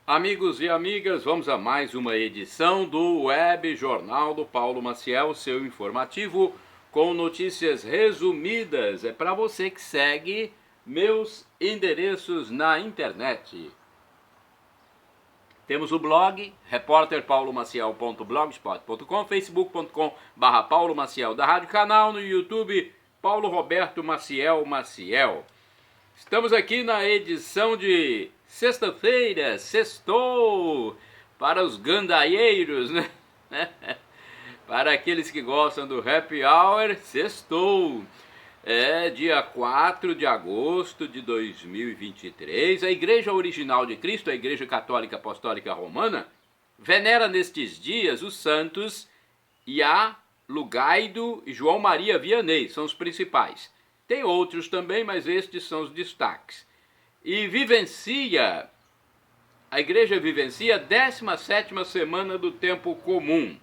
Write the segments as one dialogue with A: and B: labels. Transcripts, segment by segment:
A: Amigos e amigas, vamos a mais uma edição do Web Jornal do Paulo Maciel, seu informativo com notícias resumidas. É para você que segue meus endereços na internet. Temos o blog repórterpaulomaciel.blogspot.com, facebook.com/Paulo Maciel da Rádio Canal, no YouTube Paulo Roberto Maciel Maciel. Estamos aqui na edição de sexta-feira, sextou, para os gandaieiros, né? Para aqueles que gostam do happy hour, sextou. É dia 4 de agosto de 2023. A Igreja Original de Cristo, a Igreja Católica Apostólica Romana, venera nestes dias os santos Iá, Lugaido e João Maria Vianney, são os principais. Tem outros também, mas estes são os destaques. E a igreja vivencia a 17ª semana do tempo comum.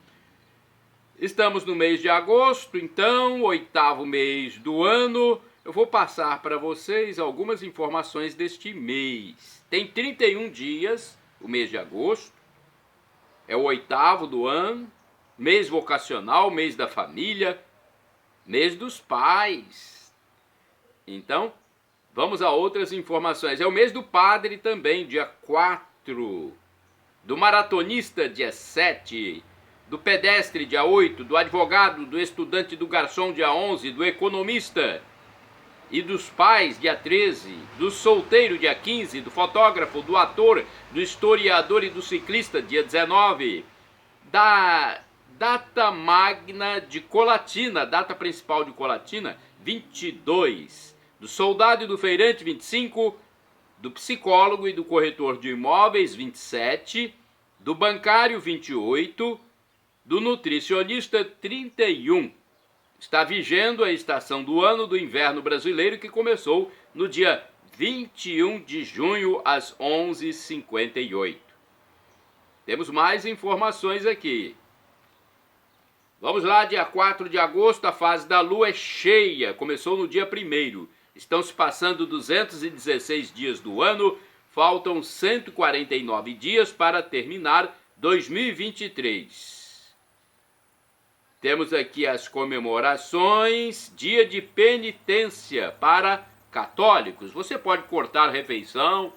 A: Estamos no mês de agosto, então, 8º mês do ano. Eu vou passar para vocês algumas informações deste mês. Tem 31 dias, o mês de agosto. É o 8º do ano. Mês vocacional, mês da família, mês dos pais. Então, vamos a outras informações. É o mês do padre também, dia 4. Do maratonista, dia 7. Do pedestre, dia 8. Do advogado, do estudante, do garçom, dia 11. Do economista e dos pais, dia 13. Do solteiro, dia 15. Do fotógrafo, do ator, do historiador e do ciclista, dia 19. Da data magna de Colatina, data principal de Colatina, 22. Do soldado e do feirante, 25, do psicólogo e do corretor de imóveis, 27, do bancário, 28, do nutricionista, 31. Está vigendo a estação do ano do inverno brasileiro, que começou no dia 21 de junho, às 11h58. Temos mais informações aqui. Vamos lá, dia 4 de agosto, a fase da lua é cheia, começou no dia 1º. Estão se passando 216 dias do ano, faltam 149 dias para terminar 2023. Temos aqui as comemorações, dia de penitência para católicos. Você pode cortar a refeição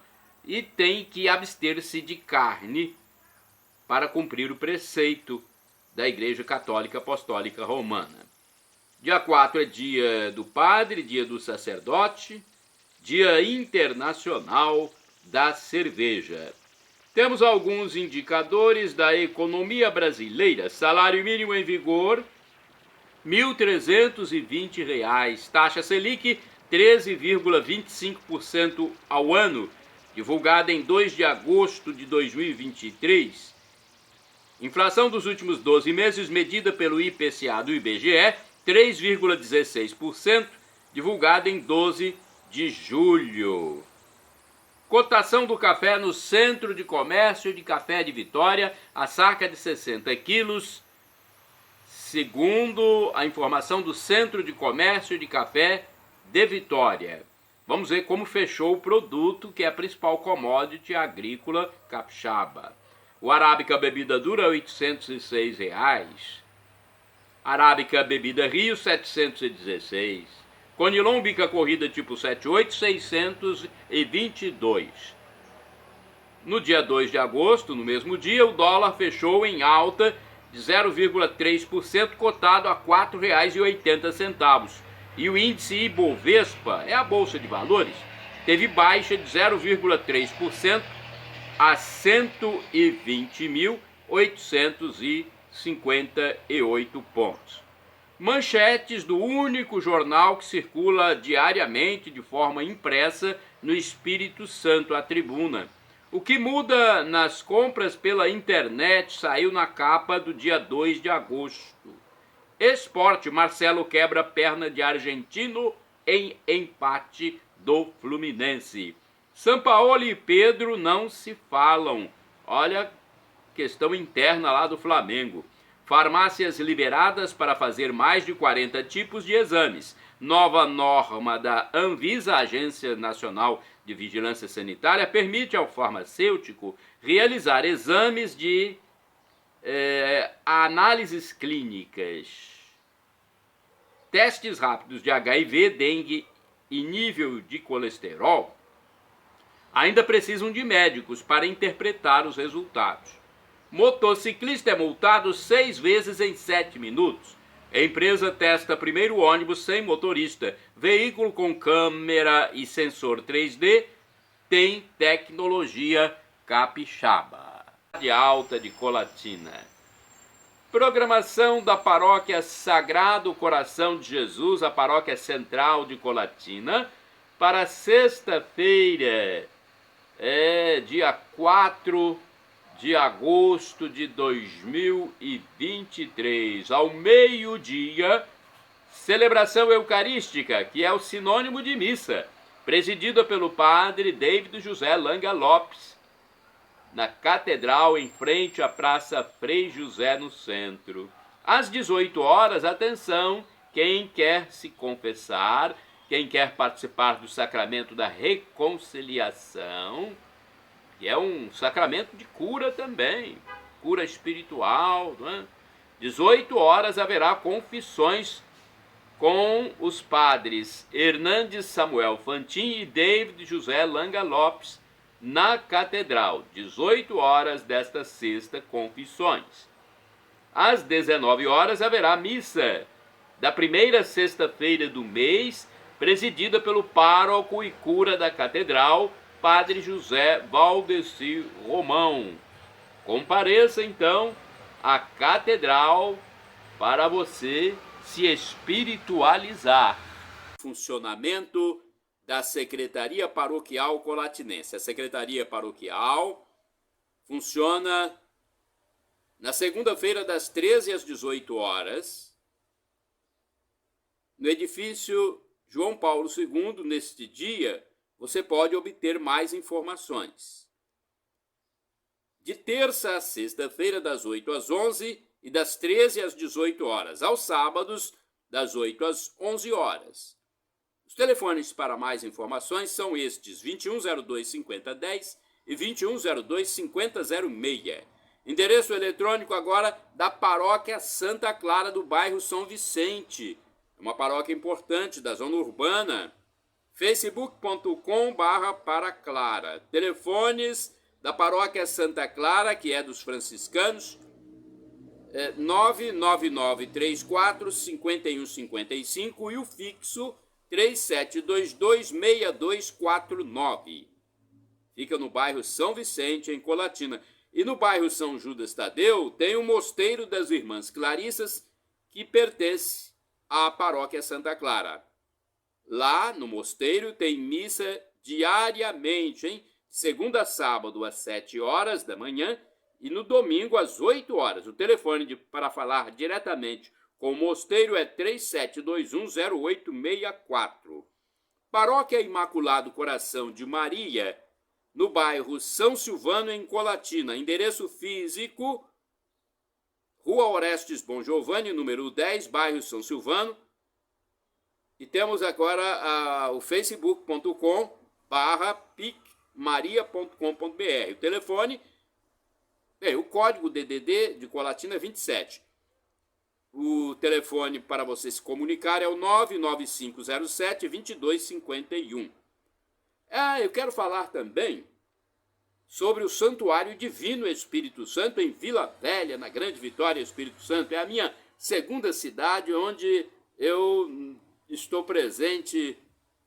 A: e tem que abster-se de carne para cumprir o preceito da Igreja Católica Apostólica Romana. Dia 4 é dia do padre, dia do sacerdote, dia internacional da cerveja. Temos alguns indicadores da economia brasileira. Salário mínimo em vigor, R$ 1.320. Taxa Selic, 13,25% ao ano, divulgada em 2 de agosto de 2023. Inflação dos últimos 12 meses, medida pelo IPCA do IBGE, 3,16%, divulgada em 12 de julho. Cotação do café no Centro de Comércio de Café de Vitória, a saca de 60 quilos, segundo a informação do Centro de Comércio de Café de Vitória. Vamos ver como fechou o produto, que é a principal commodity agrícola capixaba. O Arábica bebida dura, R$ 806. Arábica bebida Rio, 716. Conilon bica corrida tipo 78, 622. No dia 2 de agosto, no mesmo dia, o dólar fechou em alta de 0,3%, cotado a R$ 4,80. E o índice Ibovespa, é a Bolsa de Valores, teve baixa de 0,3% a 120.858 pontos. Manchetes do único jornal que circula diariamente de forma impressa no Espírito Santo, a Tribuna. O que muda nas compras pela internet saiu na capa do dia 2 de agosto. Esporte, Marcelo quebra perna de argentino em empate do Fluminense. Sampaoli e Pedro não se falam. Olha, questão interna lá do Flamengo. Farmácias liberadas para fazer mais de 40 tipos de exames. Nova norma da Anvisa, Agência Nacional de Vigilância Sanitária, permite ao farmacêutico realizar exames de análises clínicas, testes rápidos de HIV, dengue e nível de colesterol. Ainda precisam de médicos para interpretar os resultados. Motociclista é multado 6 vezes em 7 minutos. A empresa testa primeiro ônibus sem motorista. Veículo com câmera e sensor 3D tem tecnologia capixaba. De alta de Colatina. Programação da Paróquia Sagrado Coração de Jesus, a Paróquia Central de Colatina, para sexta-feira, dia 4 de agosto de 2023, ao meio-dia, celebração eucarística, que é o sinônimo de missa, presidida pelo padre David José Langa Lopes, na Catedral, em frente à Praça Frei José, no centro. Às 18 horas, atenção, quem quer se confessar, quem quer participar do sacramento da reconciliação, que é um sacramento de cura também, cura espiritual, não é? 18 horas haverá confissões com os padres Hernandes Samuel Fantin e David José Langa Lopes, na Catedral, 18 horas desta sexta, confissões. Às 19 horas haverá missa da primeira sexta-feira do mês, presidida pelo pároco e cura da Catedral, Padre José Valdeci Romão. Compareça então à Catedral para você se espiritualizar. Funcionamento da Secretaria Paroquial Colatinense. A Secretaria Paroquial funciona na segunda-feira das 13 às 18 horas, no edifício João Paulo II. Neste dia, você pode obter mais informações. De terça a sexta-feira, das 8 às 11 e das 13 às 18 horas. Aos sábados, das 8 às 11 horas. Os telefones para mais informações são estes: 2102-5010 e 2102-5006. Endereço eletrônico agora da Paróquia Santa Clara, do bairro São Vicente. É uma paróquia importante da zona urbana. facebook.com/paraclara. Telefones da Paróquia Santa Clara, que é dos franciscanos, 99934-5155 e o fixo 3722-6249. Fica no bairro São Vicente, em Colatina. E no bairro São Judas Tadeu tem o Mosteiro das Irmãs Clarissas, que pertence à Paróquia Santa Clara. Lá no mosteiro tem missa diariamente, hein? Segunda a sábado às 7 horas da manhã e no domingo às 8 horas. O telefone para falar diretamente com o mosteiro é 37210864. Paróquia Imaculado Coração de Maria, no bairro São Silvano, em Colatina. Endereço físico: Rua Orestes Bom Giovanni, número 10, bairro São Silvano. E temos agora o facebook.com/picmaria.com.br. O telefone, o código DDD de Colatina é 27. O telefone para você se comunicar é o 99507-2251. Eu quero falar também sobre o Santuário Divino Espírito Santo, em Vila Velha, na Grande Vitória, Espírito Santo. É a minha segunda cidade onde eu estou presente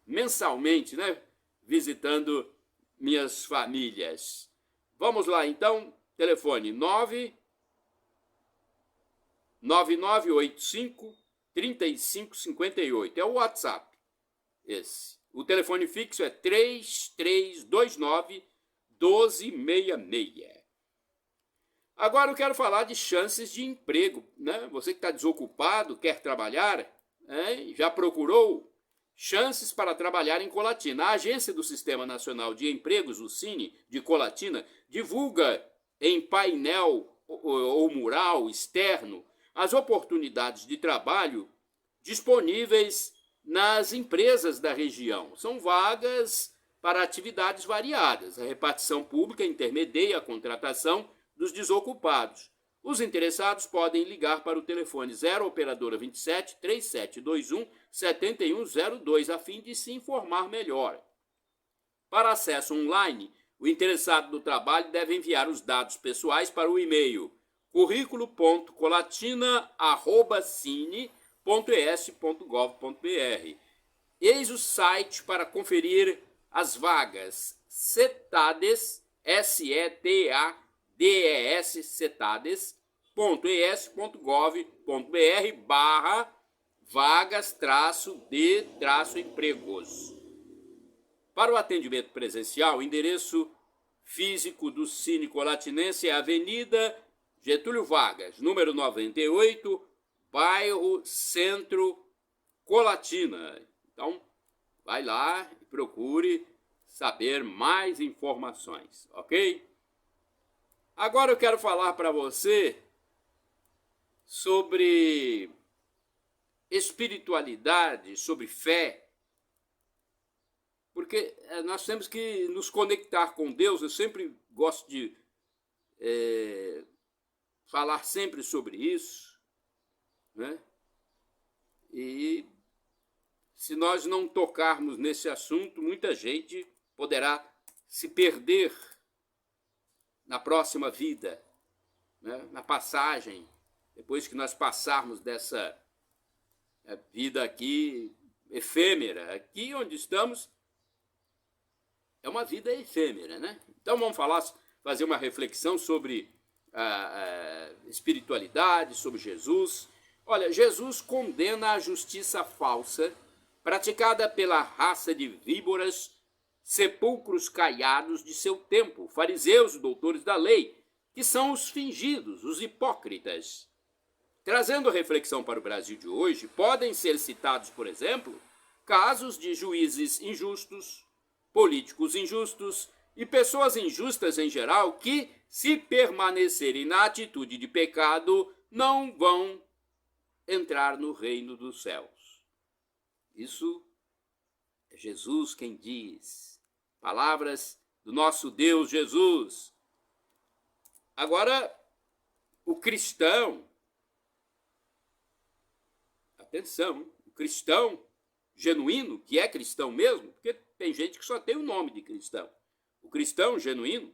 A: mensalmente, né? Visitando minhas famílias. Vamos lá, então. Telefone 99985-3558. É o WhatsApp. Esse. O telefone fixo é 3329-1266. Agora eu quero falar de chances de emprego, né? Você que está desocupado, quer trabalhar, já procurou chances para trabalhar em Colatina. A Agência do Sistema Nacional de Empregos, o SINE, de Colatina, divulga em painel ou mural externo as oportunidades de trabalho disponíveis nas empresas da região. São vagas para atividades variadas. A repartição pública intermedia a contratação dos desocupados. Os interessados podem ligar para o telefone 0 operadora 27 3721 7102 a fim de se informar melhor. Para acesso online, o interessado no trabalho deve enviar os dados pessoais para o e-mail currículo.colatina@cine.es.gov.br. Eis o site para conferir as vagas CETADES, SETADES, cetades.es.gov.br/vagas-de-empregos. Para o atendimento presencial, o endereço físico do Cine Colatinense é Avenida Getúlio Vargas, número 98, bairro Centro, Colatina. Então, vai lá e procure saber mais informações, ok? Agora eu quero falar para você sobre espiritualidade, sobre fé, porque nós temos que nos conectar com Deus. Eu sempre gosto de falar sempre sobre isso, né? E se nós não tocarmos nesse assunto, muita gente poderá se perder na próxima vida, né? Na passagem, depois que nós passarmos dessa vida aqui efêmera. Aqui onde estamos é uma vida efêmera, né? Então vamos fazer uma reflexão sobre a espiritualidade, sobre Jesus. Olha, Jesus condena a justiça falsa praticada pela raça de víboras, sepulcros caiados de seu tempo, fariseus, doutores da lei, que são os fingidos, os hipócritas. Trazendo reflexão para o Brasil de hoje, podem ser citados, por exemplo, casos de juízes injustos, políticos injustos e pessoas injustas em geral que, se permanecerem na atitude de pecado, não vão entrar no reino dos céus. Isso é Jesus quem diz. Palavras do nosso Deus Jesus. Agora, o cristão, atenção, o cristão genuíno, que é cristão mesmo, porque tem gente que só tem o nome de cristão. O cristão genuíno,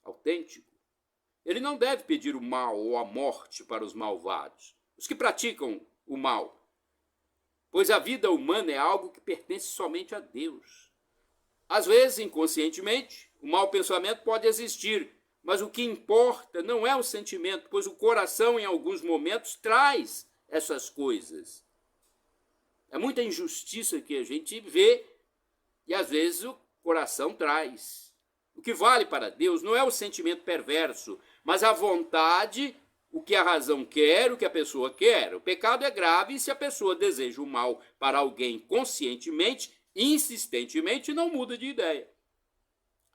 A: autêntico, ele não deve pedir o mal ou a morte para os malvados, os que praticam o mal, pois a vida humana é algo que pertence somente a Deus. Às vezes, inconscientemente, o mau pensamento pode existir, mas o que importa não é o sentimento, pois o coração, em alguns momentos, traz essas coisas. É muita injustiça que a gente vê e, às vezes, o coração traz. O que vale para Deus não é o sentimento perverso, mas a vontade, o que a razão quer, o que a pessoa quer. O pecado é grave se a pessoa deseja o mal para alguém conscientemente, insistentemente, não muda de ideia.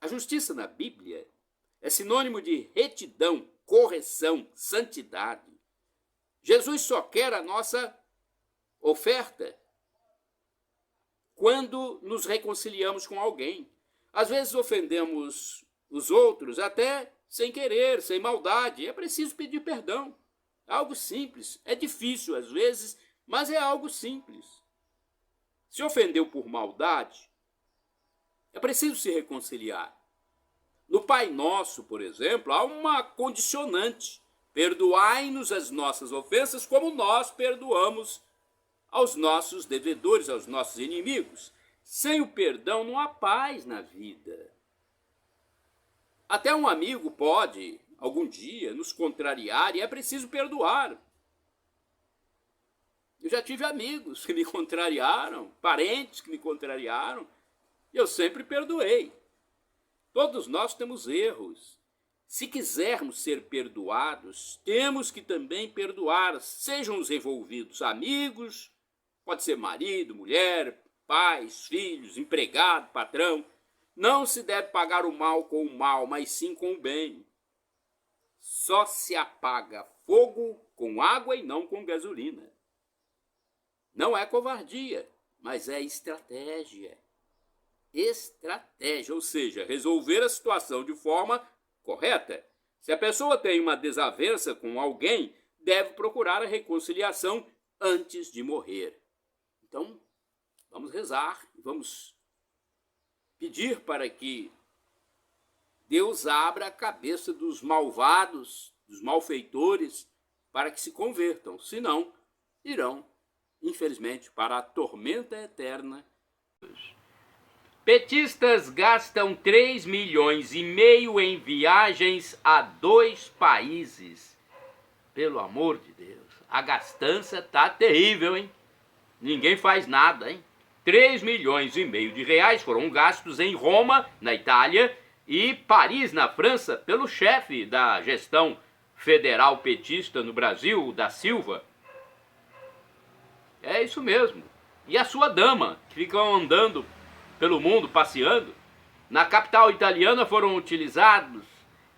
A: A justiça na Bíblia é sinônimo de retidão, correção, santidade. Jesus só quer a nossa oferta quando nos reconciliamos com alguém. Às vezes ofendemos os outros até sem querer, sem maldade. É preciso pedir perdão. É algo simples. É difícil às vezes, mas é algo simples. Se ofendeu por maldade, é preciso se reconciliar. No Pai Nosso, por exemplo, há uma condicionante. Perdoai-nos as nossas ofensas como nós perdoamos aos nossos devedores, aos nossos inimigos. Sem o perdão não há paz na vida. Até um amigo pode, algum dia, nos contrariar e é preciso perdoar. Eu já tive amigos que me contrariaram, parentes que me contrariaram, e eu sempre perdoei. Todos nós temos erros. Se quisermos ser perdoados, temos que também perdoar, sejam os envolvidos amigos, pode ser marido, mulher, pais, filhos, empregado, patrão. Não se deve pagar o mal com o mal, mas sim com o bem. Só se apaga fogo com água e não com gasolina. Não é covardia, mas é estratégia. Estratégia, ou seja, resolver a situação de forma correta. Se a pessoa tem uma desavença com alguém, deve procurar a reconciliação antes de morrer. Então, vamos rezar, vamos pedir para que Deus abra a cabeça dos malvados, dos malfeitores, para que se convertam. Senão, irão, infelizmente, para a tormenta eterna. Petistas gastam 3,5 milhões em viagens a 2 países. Pelo amor de Deus, a gastança tá terrível, hein? Ninguém faz nada, hein? 3,5 milhões de reais foram gastos em Roma, na Itália, e Paris, na França, pelo chefe da gestão federal petista no Brasil, da Silva. É isso mesmo. E a sua dama, que ficam andando pelo mundo, passeando. Na capital italiana foram utilizados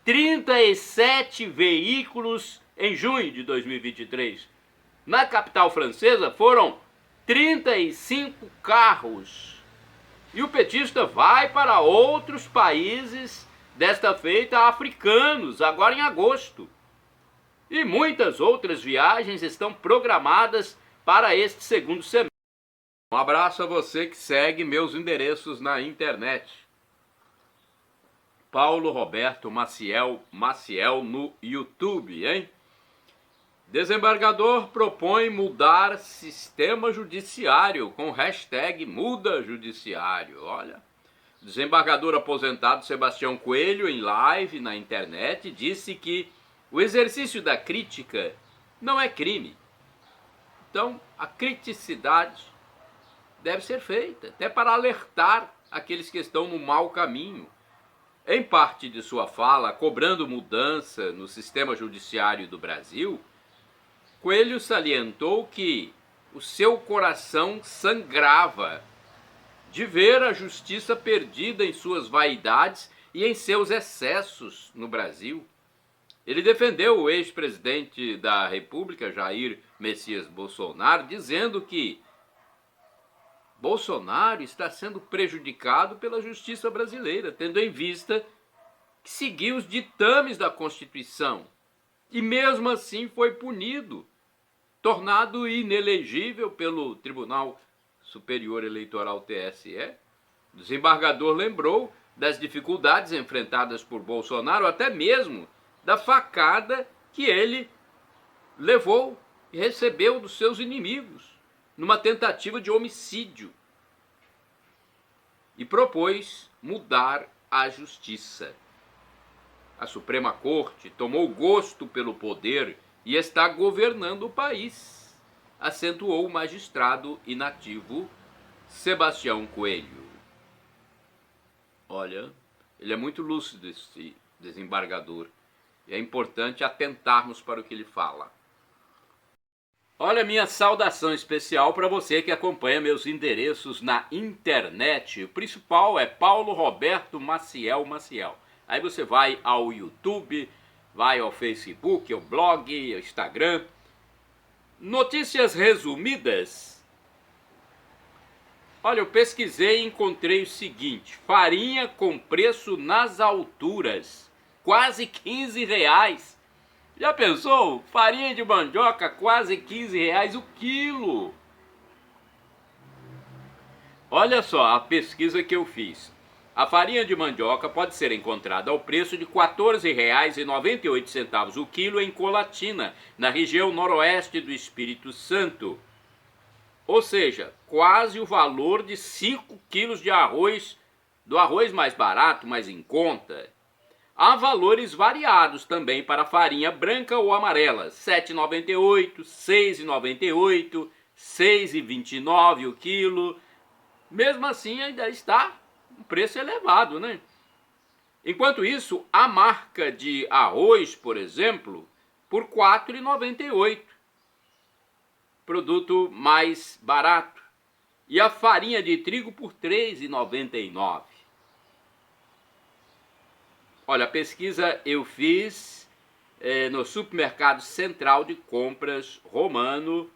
A: 37 veículos em junho de 2023. Na capital francesa foram 35 carros. E o petista vai para outros países, desta feita africanos, agora em agosto. E muitas outras viagens estão programadas para este segundo semestre. Um abraço a você que segue meus endereços na internet. Paulo Roberto Maciel no YouTube, hein? Desembargador propõe mudar sistema judiciário com hashtag Muda Judiciário. Olha, o desembargador aposentado Sebastião Coelho, em live na internet, disse que o exercício da crítica não é crime. Então, a criticidade deve ser feita, até para alertar aqueles que estão no mau caminho. Em parte de sua fala, cobrando mudança no sistema judiciário do Brasil, Coelho salientou que o seu coração sangrava de ver a justiça perdida em suas vaidades e em seus excessos no Brasil. Ele defendeu o ex-presidente da República, Jair Messias Bolsonaro, dizendo que Bolsonaro está sendo prejudicado pela justiça brasileira, tendo em vista que seguiu os ditames da Constituição e mesmo assim foi punido, tornado inelegível pelo Tribunal Superior Eleitoral TSE. O desembargador lembrou das dificuldades enfrentadas por Bolsonaro, até mesmo da facada que ele levou e recebeu dos seus inimigos numa tentativa de homicídio, e propôs mudar a justiça. A Suprema Corte tomou gosto pelo poder e está governando o país, acentuou o magistrado inativo Sebastião Coelho. Olha, ele é muito lúcido, esse desembargador, e é importante atentarmos para o que ele fala. Olha, minha saudação especial para você que acompanha meus endereços na internet. O principal é Paulo Roberto Maciel. Aí você vai ao YouTube, vai ao Facebook, ao blog, ao Instagram. Notícias resumidas. Olha, eu pesquisei e encontrei o seguinte: farinha com preço nas alturas, quase R$15. Já pensou? Farinha de mandioca, quase R$15 o quilo. Olha só a pesquisa que eu fiz. A farinha de mandioca pode ser encontrada ao preço de R$ 14,98 o quilo em Colatina, na região noroeste do Espírito Santo. Ou seja, quase o valor de 5 quilos de arroz, do arroz mais barato, mais em conta. Há valores variados também para a farinha branca ou amarela, R$ 7,98, R$ 6,98, R$ 6,29 o quilo. Mesmo assim, ainda está um preço elevado, né? Enquanto isso, a marca de arroz, por exemplo, por R$ 4,98, produto mais barato. E a farinha de trigo por R$ 3,99. Olha, a pesquisa eu fiz no supermercado Central de Compras Romano,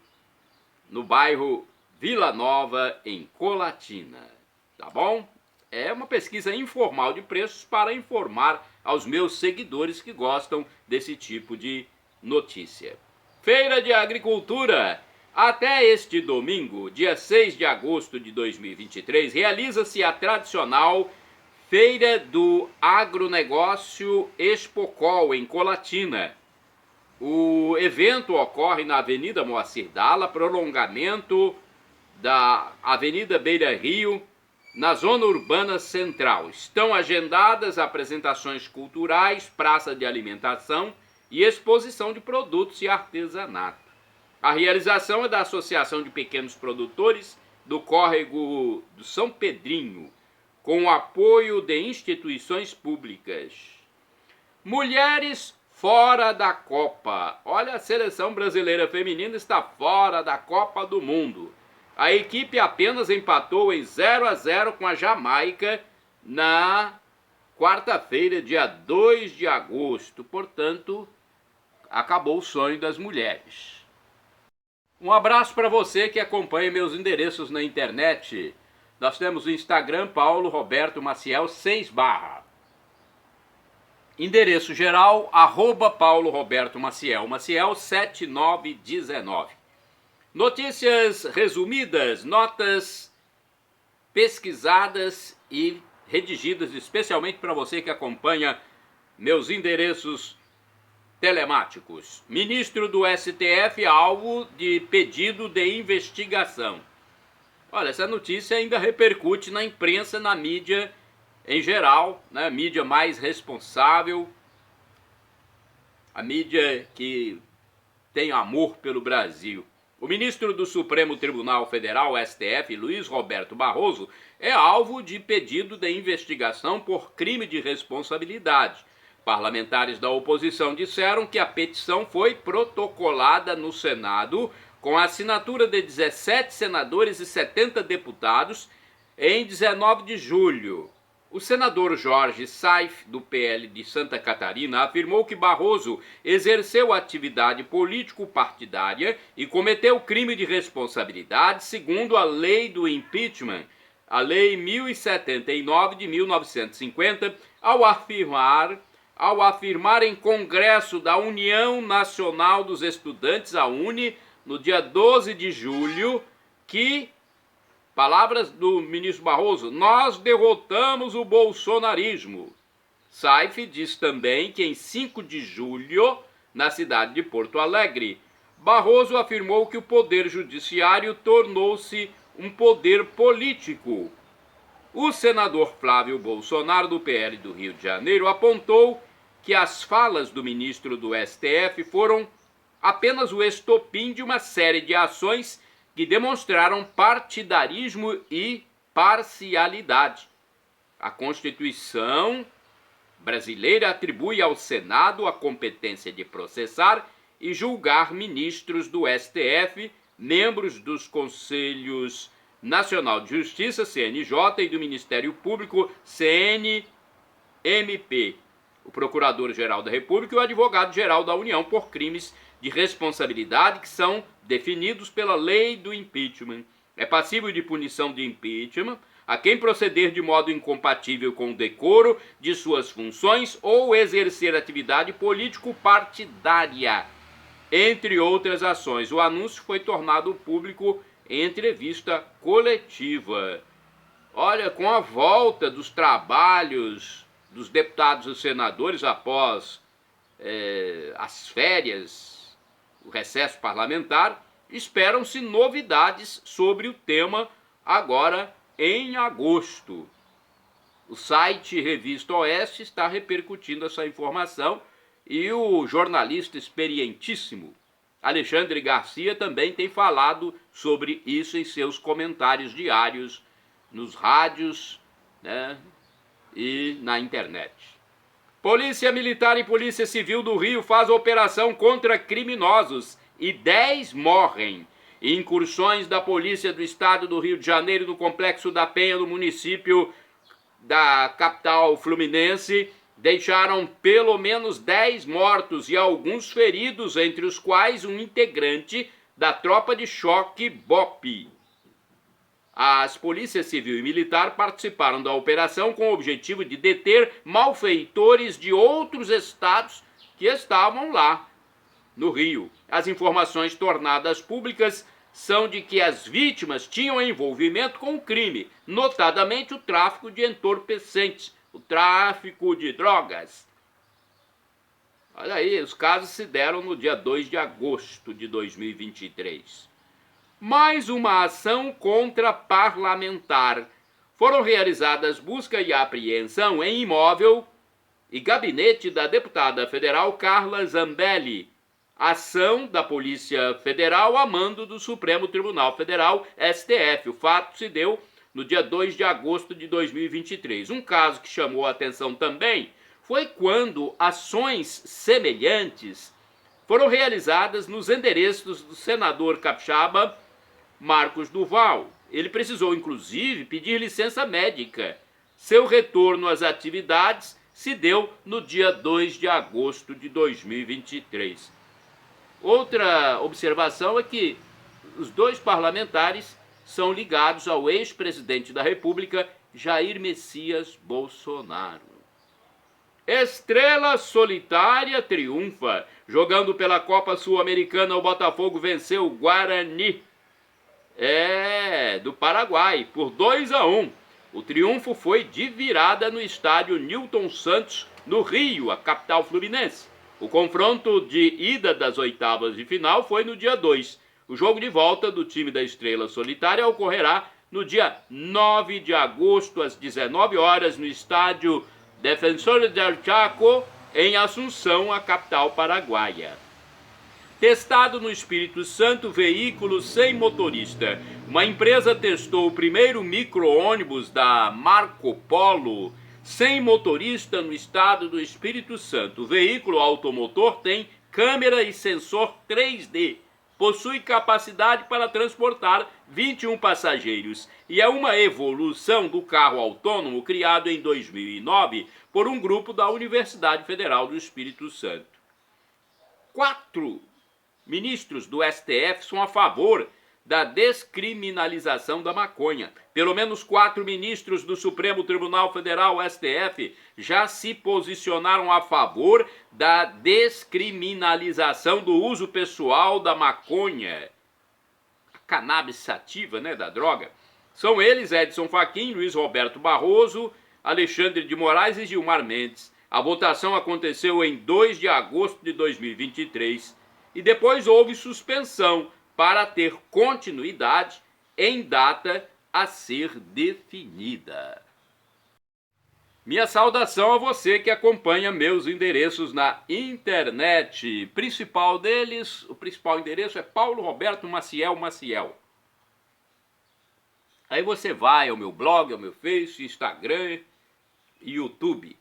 A: no bairro Vila Nova, em Colatina. Tá bom? É uma pesquisa informal de preços para informar aos meus seguidores que gostam desse tipo de notícia. Feira de Agricultura. Até este domingo, dia 6 de agosto de 2023, realiza-se a tradicional Feira do Agronegócio Expocol, em Colatina. O evento ocorre na Avenida Moacir Dalla, prolongamento da Avenida Beira Rio, na Zona Urbana Central. Estão agendadas apresentações culturais, praça de alimentação e exposição de produtos e artesanato. A realização é da Associação de Pequenos Produtores do Córrego do São Pedrinho, com o apoio de instituições públicas. Mulheres fora da Copa. Olha, a seleção brasileira feminina está fora da Copa do Mundo. A equipe apenas empatou em 0-0 com a Jamaica na quarta-feira, dia 2 de agosto. Portanto, acabou o sonho das mulheres. Um abraço para você que acompanha meus endereços na internet. Nós temos o Instagram Paulo Roberto Maciel 6/. Endereço geral, @Paulo Roberto Maciel, Maciel 7919. Notícias resumidas, notas pesquisadas e redigidas especialmente para você que acompanha meus endereços telemáticos. Ministro do STF alvo de pedido de investigação. Olha, essa notícia ainda repercute na imprensa, na mídia em geral, né? A mídia mais responsável, a mídia que tem amor pelo Brasil. O ministro do Supremo Tribunal Federal, STF, Luiz Roberto Barroso, é alvo de pedido de investigação por crime de responsabilidade. Parlamentares da oposição disseram que a petição foi protocolada no Senado com a assinatura de 17 senadores e 70 deputados em 19 de julho. O senador Jorge Saif, do PL de Santa Catarina, afirmou que Barroso exerceu atividade político-partidária e cometeu crime de responsabilidade segundo a lei do impeachment, a Lei 1079 de 1950, ao afirmar em Congresso da União Nacional dos Estudantes, a UNE, no dia 12 de julho, que, palavras do ministro Barroso, nós derrotamos o bolsonarismo. Saif diz também que em 5 de julho, na cidade de Porto Alegre, Barroso afirmou que o poder judiciário tornou-se um poder político. O senador Flávio Bolsonaro, do PL do Rio de Janeiro, apontou que as falas do ministro do STF foram apenas o estopim de uma série de ações que demonstraram partidarismo e parcialidade. A Constituição brasileira atribui ao Senado a competência de processar e julgar ministros do STF, membros dos Conselhos Nacional de Justiça, CNJ, e do Ministério Público, CNMP, o Procurador-Geral da República e o Advogado-Geral da União por crimes de responsabilidade que são definidos pela lei do impeachment. É passível de punição de impeachment a quem proceder de modo incompatível com o decoro de suas funções ou exercer atividade político-partidária, entre outras ações. O anúncio foi tornado público em entrevista coletiva. Olha, com a volta dos trabalhos dos deputados e senadores após as férias, o recesso parlamentar, esperam-se novidades sobre o tema agora em agosto. O site Revista Oeste está repercutindo essa informação e o jornalista experientíssimo Alexandre Garcia também tem falado sobre isso em seus comentários diários nos rádios, né, e na internet. Polícia Militar e Polícia Civil do Rio faz operação contra criminosos e 10 morrem. Incursões da Polícia do Estado do Rio de Janeiro no Complexo da Penha, no município da capital fluminense, deixaram pelo menos 10 mortos e alguns feridos, entre os quais um integrante da tropa de choque BOPE. As polícias civil e militar participaram da operação com o objetivo de deter malfeitores de outros estados que estavam lá no Rio. As informações tornadas públicas são de que as vítimas tinham envolvimento com o crime, notadamente o tráfico de entorpecentes, o tráfico de drogas. Olha aí, os casos se deram no dia 2 de agosto de 2023. Mais uma ação contra parlamentar. Foram realizadas busca e apreensão em imóvel e gabinete da deputada federal Carla Zambelli. Ação da Polícia Federal a mando do Supremo Tribunal Federal, STF. O fato se deu no dia 2 de agosto de 2023. Um caso que chamou a atenção também foi quando ações semelhantes foram realizadas nos endereços do senador capixaba Marcos Duval. Ele precisou, inclusive, pedir licença médica. Seu retorno às atividades se deu no dia 2 de agosto de 2023. Outra observação é que os dois parlamentares são ligados ao ex-presidente da República, Jair Messias Bolsonaro. Estrela Solitária triunfa. Jogando pela Copa Sul-Americana, o Botafogo venceu o Guarani do Paraguai por 2-1. O triunfo foi de virada no estádio Newton Santos, no Rio, a capital fluminense. O confronto de ida das oitavas de final foi no dia 2. O jogo de volta do time da Estrela Solitária ocorrerá no dia 9 de agosto, às 19 horas, no estádio Defensor del Chaco, em Assunção, a capital paraguaia. Testado no Espírito Santo veículo sem motorista. Uma empresa testou o primeiro micro-ônibus da Marco Polo sem motorista no estado do Espírito Santo. O veículo automotor tem câmera e sensor 3D. Possui capacidade para transportar 21 passageiros e é uma evolução do carro autônomo criado em 2009 por um grupo da Universidade Federal do Espírito Santo. 4 ministros do STF são a favor da descriminalização da maconha. Pelo menos 4 ministros do Supremo Tribunal Federal, STF, já se posicionaram a favor da descriminalização do uso pessoal da maconha, a cannabis sativa, da droga. São eles Edson Fachin, Luiz Roberto Barroso, Alexandre de Moraes e Gilmar Mendes. A votação aconteceu em 2 de agosto de 2023 e depois houve suspensão para ter continuidade em data a ser definida. Minha saudação a você que acompanha meus endereços na internet. O principal endereço é Paulo Roberto Maciel. Aí você vai ao meu blog, ao meu Face, Instagram e YouTube.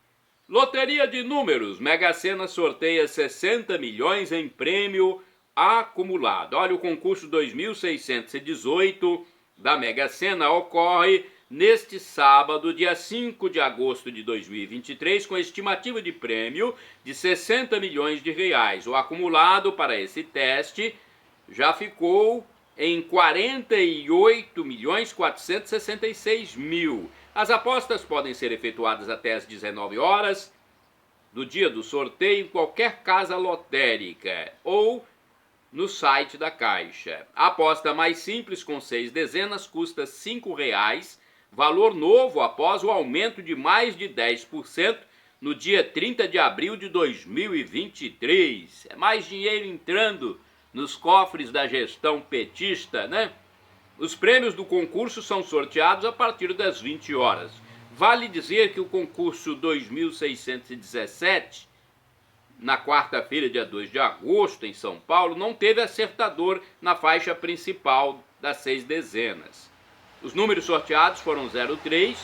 A: Loteria de números. Mega Sena sorteia 60 milhões em prêmio acumulado. Olha, o concurso 2618 da Mega Sena ocorre neste sábado, dia 5 de agosto de 2023, com estimativa de prêmio de 60 milhões de reais. O acumulado para esse teste já ficou em 48.466.000. As apostas podem ser efetuadas até às 19 horas do dia do sorteio em qualquer casa lotérica ou no site da Caixa. A aposta mais simples, com 6 dezenas, custa R$ 5,00, valor novo após o aumento de mais de 10% no dia 30 de abril de 2023. É mais dinheiro entrando nos cofres da gestão petista, Os prêmios do concurso são sorteados a partir das 20 horas. Vale dizer que o concurso 2617, na quarta-feira, dia 2 de agosto, em São Paulo, não teve acertador na faixa principal das 6 dezenas. Os números sorteados foram 03,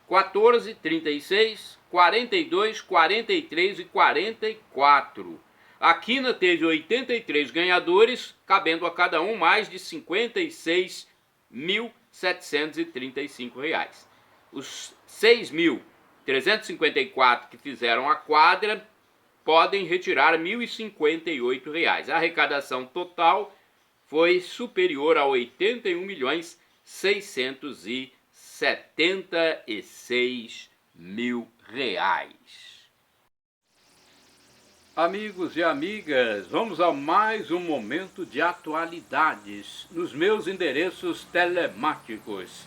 A: 14, 36, 42, 43 e 44. A quina teve 83 ganhadores, cabendo a cada um mais de R$ 56.735. Os 6.354 que fizeram a quadra podem retirar R$ 1.058. A arrecadação total foi superior a R$ 81 milhões 676 mil reais. Amigos e amigas, vamos a mais um momento de atualidades nos meus endereços telemáticos.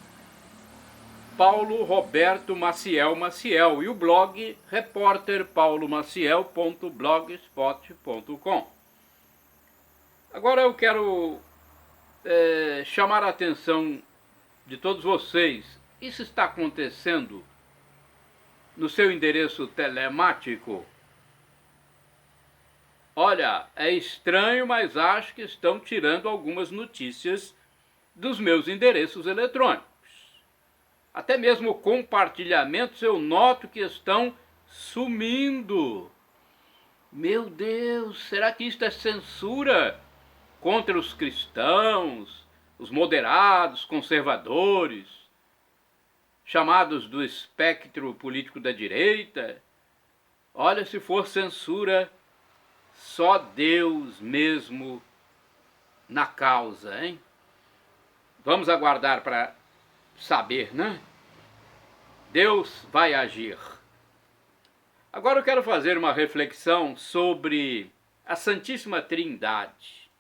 A: Paulo Roberto Maciel Maciel e o blog repórterpaulomaciel.blogspot.com. Agora eu quero chamar a atenção de todos vocês. Isso está acontecendo no seu endereço telemático? Olha, é estranho, mas acho que estão tirando algumas notícias dos meus endereços eletrônicos. Até mesmo compartilhamentos eu noto que estão sumindo. Meu Deus, será que isto é censura contra os cristãos, os moderados, conservadores, chamados do espectro político da direita? Olha, se for censura, só Deus mesmo na causa, hein? Vamos aguardar para saber, né? Deus vai agir. Agora eu quero fazer uma reflexão sobre a Santíssima Trindade.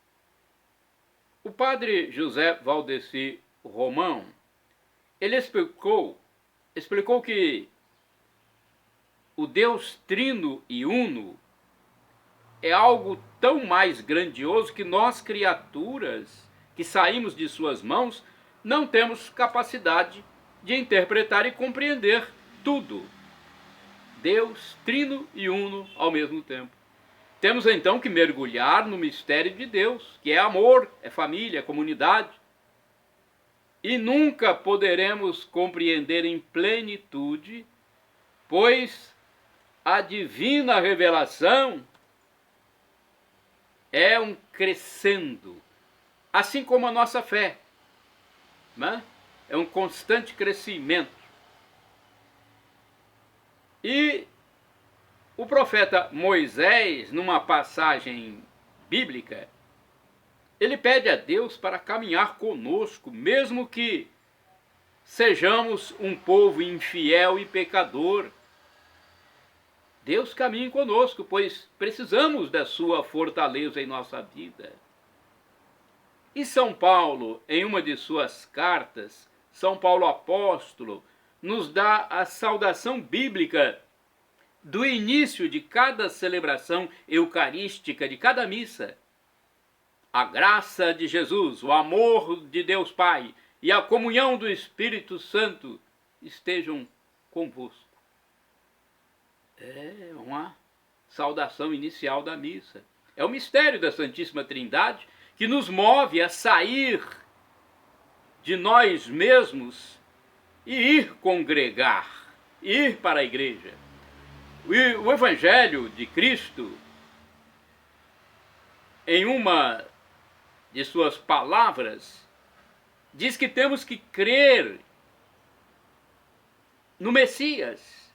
A: O padre José Valdeci Romão, ele explicou que o Deus trino e uno é algo tão mais grandioso que nós, criaturas que saímos de suas mãos, não temos capacidade de interpretar e compreender tudo. Deus trino e uno ao mesmo tempo. Temos então que mergulhar no mistério de Deus, que é amor, é família, é comunidade. E nunca poderemos compreender em plenitude, pois a divina revelação é um crescendo, assim como a nossa fé, né? É um constante crescimento. E o profeta Moisés, numa passagem bíblica, ele pede a Deus para caminhar conosco, mesmo que sejamos um povo infiel e pecador. Deus caminha conosco, pois precisamos da sua fortaleza em nossa vida. E São Paulo, em uma de suas cartas, São Paulo apóstolo, nos dá a saudação bíblica do início de cada celebração eucarística, de cada missa. A graça de Jesus, o amor de Deus Pai e a comunhão do Espírito Santo estejam convosco. É uma saudação inicial da missa. É o mistério da Santíssima Trindade que nos move a sair de nós mesmos e ir congregar, ir para a igreja. O Evangelho de Cristo, em uma de suas palavras, diz que temos que crer no Messias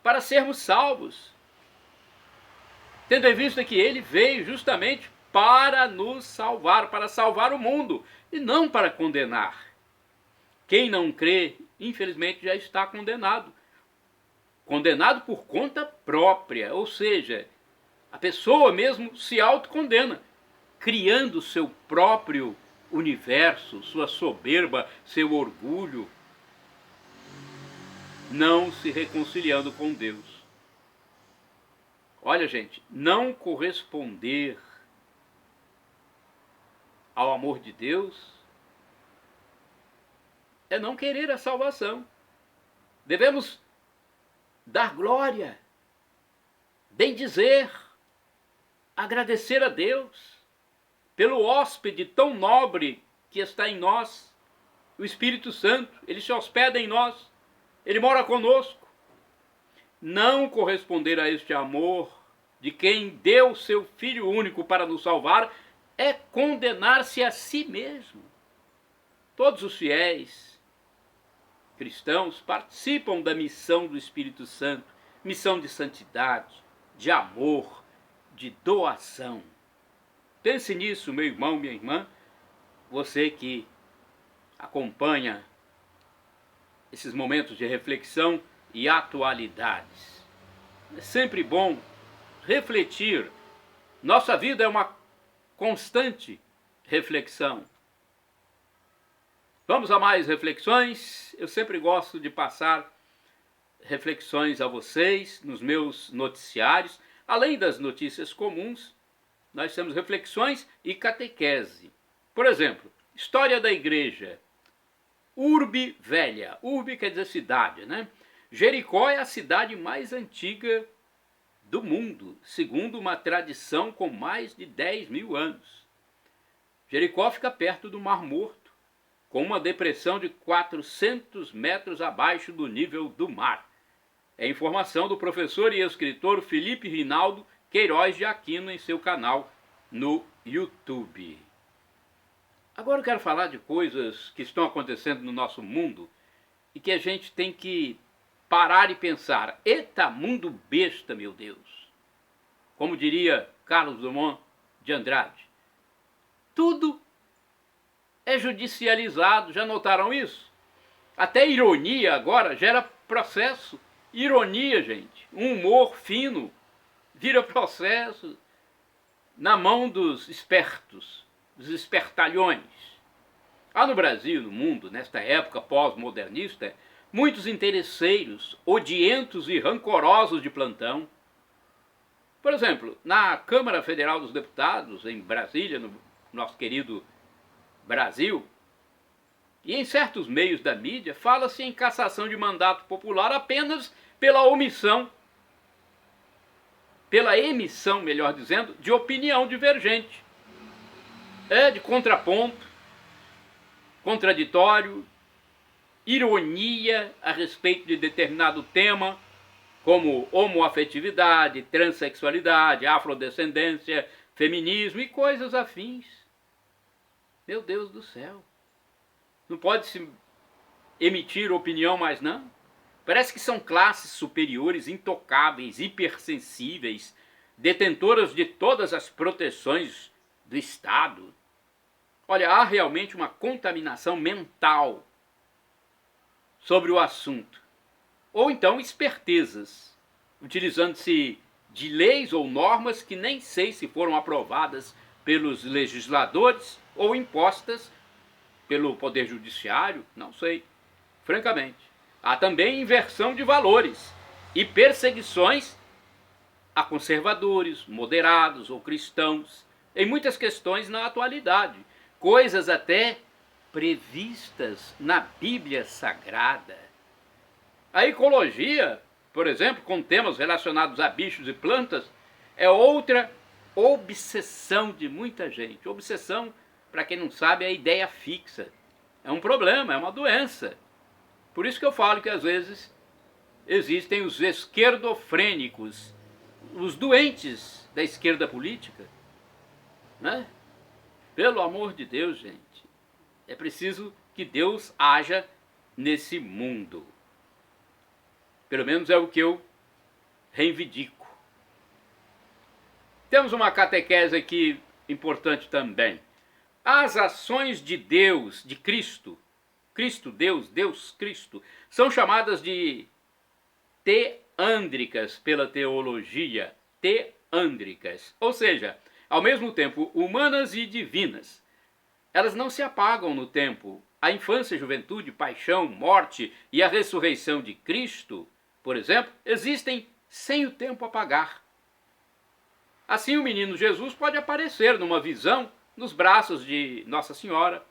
A: para sermos salvos, tendo em vista que ele veio justamente para nos salvar, para salvar o mundo, e não para condenar. Quem não crê, infelizmente, já está condenado. Condenado por conta própria, ou seja, a pessoa mesmo se autocondena, criando seu próprio universo, sua soberba, seu orgulho, não se reconciliando com Deus. Olha, gente, não corresponder ao amor de Deus é não querer a salvação. Devemos dar glória, bendizer, agradecer a Deus pelo hóspede tão nobre que está em nós, o Espírito Santo. Ele se hospeda em nós, ele mora conosco. Não corresponder a este amor de quem deu seu Filho único para nos salvar é condenar-se a si mesmo. Todos os fiéis cristãos participam da missão do Espírito Santo, missão de santidade, de amor, de doação. Pense nisso, meu irmão, minha irmã, você que acompanha esses momentos de reflexão e atualidades. É sempre bom refletir. Nossa vida é uma constante reflexão. Vamos a mais reflexões? Eu sempre gosto de passar reflexões a vocês nos meus noticiários. Além das notícias comuns, nós temos reflexões e catequese. Por exemplo, história da igreja. Urbe velha. Urbe quer dizer cidade, né? Jericó é a cidade mais antiga do mundo, segundo uma tradição com mais de 10 mil anos. Jericó fica perto do Mar Morto, com uma depressão de 400 metros abaixo do nível do mar. É informação do professor e escritor Felipe Rinaldo Queiroz de Aquino em seu canal no YouTube. Agora eu quero falar de coisas que estão acontecendo no nosso mundo e que a gente tem que parar e pensar. Eita, mundo besta, meu Deus! Como diria Carlos Drummond de Andrade. Tudo é judicializado, já notaram isso? Até ironia agora gera processo. Ironia, gente, um humor fino vira processo na mão dos espertos, dos espertalhões. Há no Brasil, no mundo, nesta época pós-modernista, muitos interesseiros, odientos e rancorosos de plantão. Por exemplo, na Câmara Federal dos Deputados, em Brasília, no nosso querido Brasil, e em certos meios da mídia, fala-se em cassação de mandato popular apenas pela emissão, melhor dizendo, de opinião divergente. De contraponto, contraditório, ironia a respeito de determinado tema, como homoafetividade, transexualidade, afrodescendência, feminismo e coisas afins. Meu Deus do céu! Não pode se emitir opinião mais não? Parece que são classes superiores, intocáveis, hipersensíveis, detentoras de todas as proteções do Estado. Olha, há realmente uma contaminação mental sobre o assunto. Ou então espertezas, utilizando-se de leis ou normas que nem sei se foram aprovadas pelos legisladores ou impostas pelo Poder Judiciário, não sei, francamente. Há também inversão de valores e perseguições a conservadores, moderados ou cristãos, em muitas questões na atualidade, coisas até previstas na Bíblia Sagrada. A ecologia, por exemplo, com temas relacionados a bichos e plantas, é outra obsessão de muita gente. Obsessão, para quem não sabe, é a ideia fixa. É um problema, é uma doença. Por isso que eu falo que às vezes existem os esquerdofrênicos, os doentes da esquerda política, né? Pelo amor de Deus, gente, é preciso que Deus haja nesse mundo. Pelo menos é o que eu reivindico. Temos uma catequese aqui importante também. As ações de Deus, de Cristo, Cristo Deus, Deus Cristo, são chamadas de teândricas pela teologia, teândricas, ou seja, ao mesmo tempo humanas e divinas. Elas não se apagam no tempo. A infância, juventude, paixão, morte e a ressurreição de Cristo, por exemplo, existem sem o tempo apagar. Assim, o menino Jesus pode aparecer numa visão nos braços de Nossa Senhora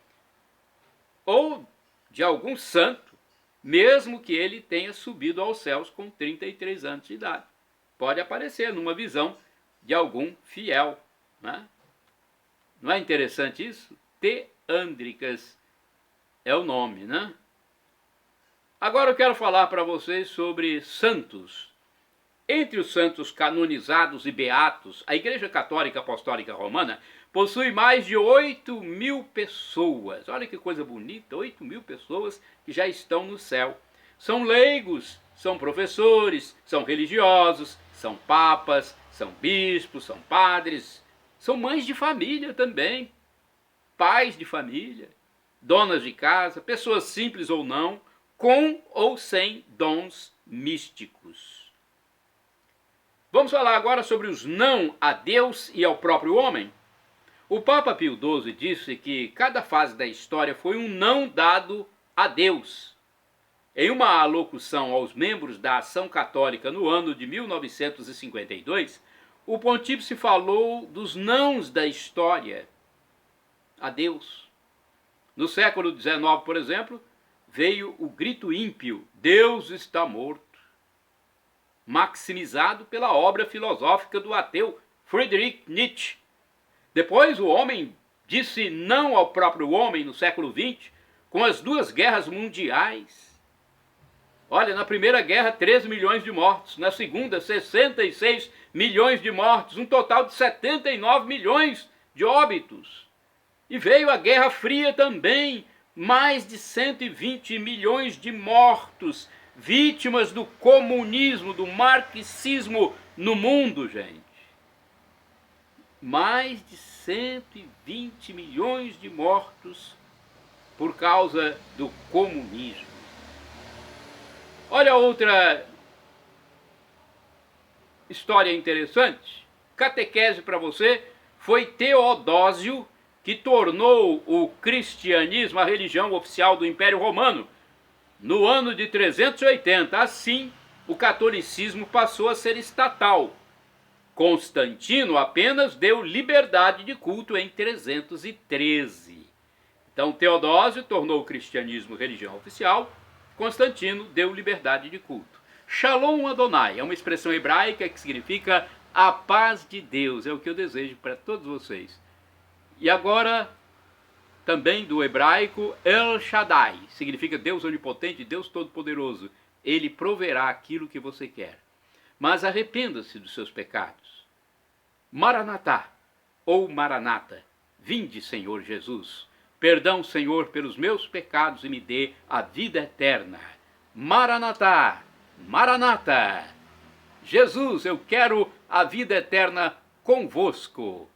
A: ou de algum santo, mesmo que ele tenha subido aos céus com 33 anos de idade. Pode aparecer numa visão de algum fiel, né? Não é interessante isso? Teândricas é o nome, né? Agora eu quero falar para vocês sobre santos. Entre os santos canonizados e beatos, a Igreja Católica Apostólica Romana possui mais de 8.000 pessoas. Olha que coisa bonita, 8.000 pessoas que já estão no céu. São leigos, são professores, são religiosos, são papas, são bispos, são padres, são mães de família também, pais de família. donas de casa, pessoas simples ou não, com ou sem dons místicos. Vamos falar agora sobre os não a Deus e ao próprio homem. O Papa Pio XII disse que cada fase da história foi um não dado a Deus. Em uma alocução aos membros da Ação Católica no ano de 1952, o pontífice falou dos nãos da história a Deus. No século XIX, por exemplo, veio o grito ímpio: Deus está morto, maximizado pela obra filosófica do ateu Friedrich Nietzsche. Depois o homem disse não ao próprio homem no século XX, com as duas guerras mundiais. Olha, na primeira guerra, 13 milhões de mortos. Na segunda, 66 milhões de mortos. Um total de 79 milhões de óbitos. E veio a Guerra Fria também. Mais de 120 milhões de mortos. Vítimas do comunismo, do marxismo no mundo, gente. Mais de 120 milhões de mortos por causa do comunismo. Olha outra história interessante. Catequese para você. Foi Teodósio que tornou o cristianismo a religião oficial do Império Romano no ano de 380. Assim, o catolicismo passou a ser estatal. Constantino apenas deu liberdade de culto em 313. Então, Teodósio tornou o cristianismo religião oficial. Constantino deu liberdade de culto. Shalom Adonai é uma expressão hebraica que significa a paz de Deus. É o que eu desejo para todos vocês. E agora, também do hebraico, El Shaddai, significa Deus onipotente, Deus todo-poderoso. Ele proverá aquilo que você quer. Mas arrependa-se dos seus pecados. Maranatá, ou Maranata, vinde, Senhor Jesus. Perdão, Senhor, pelos meus pecados e me dê a vida eterna. Maranatá, Maranata. Jesus, eu quero a vida eterna convosco.